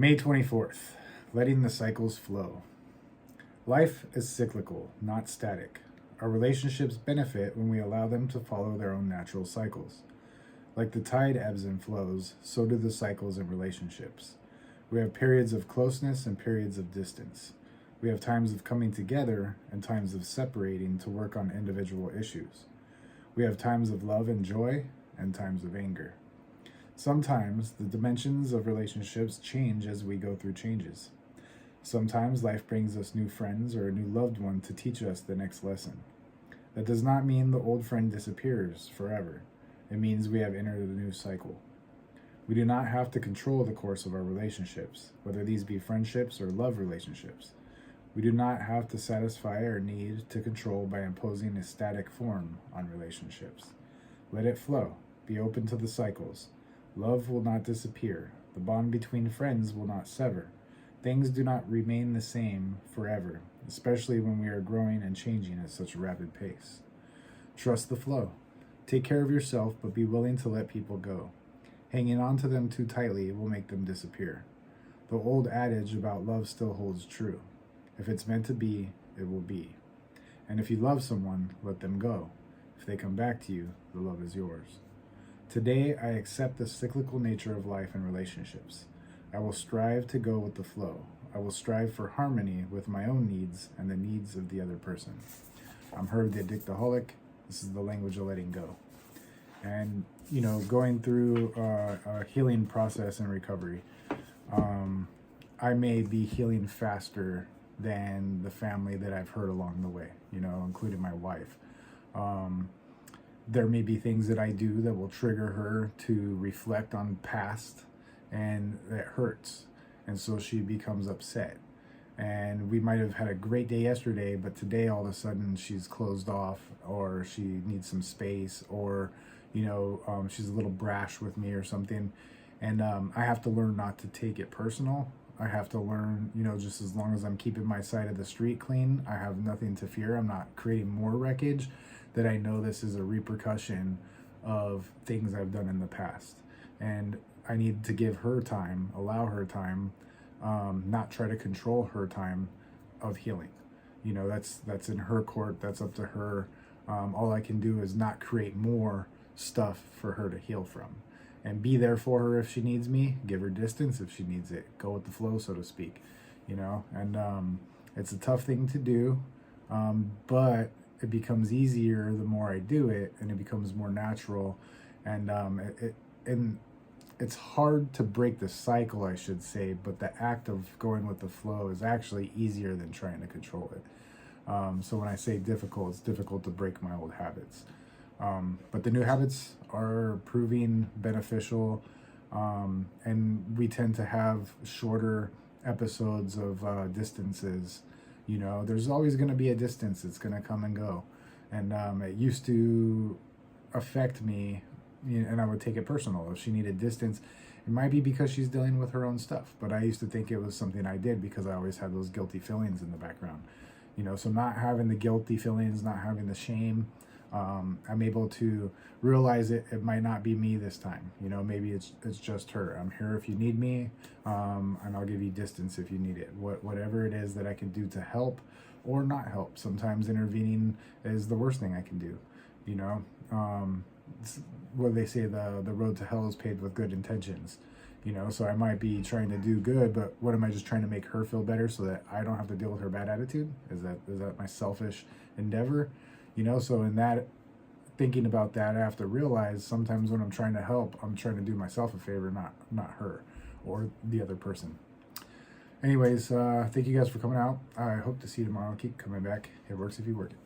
May 24th, letting the cycles flow. Life is cyclical, not static. Our relationships benefit when we allow them to follow their own natural cycles. Like the tide ebbs and flows, so do the cycles in relationships. We have periods of closeness and periods of distance. We have times of coming together and times of separating to work on individual issues. We have times of love and joy and times of anger. Sometimes the dimensions of relationships change as we go through changes. Sometimes life brings us new friends or a new loved one to teach us the next lesson. That does not mean the old friend disappears forever. It means we have entered a new cycle. We do not have to control the course of our relationships, whether these be friendships or love relationships. We do not have to satisfy our need to control by imposing a static form on relationships. Let it flow. Be open to the cycles. Love will not disappear. The bond between friends will not sever. Things do not remain the same forever, especially when we are growing and changing at such a rapid pace. Trust the flow. Take care of yourself, but be willing to let people go. Hanging on to them too tightly will make them disappear. The old adage about love still holds true. If it's meant to be, it will be. And if you love someone, let them go. If they come back to you, the love is yours. Today, I accept the cyclical nature of life and relationships. I will strive to go with the flow. I will strive for harmony with my own needs and the needs of the other person. I'm Herb the Addictaholic. This is the language of letting go. And, going through a healing process and recovery, I may be healing faster than the family that I've hurt along the way, including my wife. There may be things that I do that will trigger her to reflect on past, and that hurts. And so she becomes upset. And we might have had a great day yesterday, but today all of a sudden she's closed off, or she needs some space, or, she's a little brash with me or something. And I have to learn not to take it personal. I have to learn, just as long as I'm keeping my side of the street clean, I have nothing to fear. I'm not creating more wreckage, that I know this is a repercussion of things I've done in the past. And I need to give her time, allow her time, not try to control her time of healing. That's in her court, that's up to her. All I can do is not create more stuff for her to heal from. And be there for her if she needs me, give her distance if she needs it, go with the flow, so to speak, and it's a tough thing to do, but it becomes easier the more I do it, and it becomes more natural, and it's hard to break the cycle, I should say, but the act of going with the flow is actually easier than trying to control it. So when I say difficult, it's difficult to break my old habits. But the new habits are proving beneficial, and we tend to have shorter episodes of distances. There's always going to be a distance. It's going to come and go. And it used to affect me, and I would take it personal. If she needed distance, it might be because she's dealing with her own stuff. But I used to think it was something I did because I always had those guilty feelings in the background. So not having the guilty feelings, not having the shame, I'm able to realize it might not be me this time. Maybe it's just her. I'm here if you need me, and I'll give you distance if you need it. Whatever it is that I can do to help or not help. Sometimes intervening is the worst thing I can do. What they say, the road to hell is paved with good intentions. So I might be trying to do good, but what am I just trying to make her feel better so that I don't have to deal with her bad attitude? Is that my selfish endeavor? So in that, thinking about that, I have to realize sometimes when I'm trying to help, I'm trying to do myself a favor, not her or the other person. Anyways, thank you guys for coming out. I hope to see you tomorrow. Keep coming back. It works if you work it.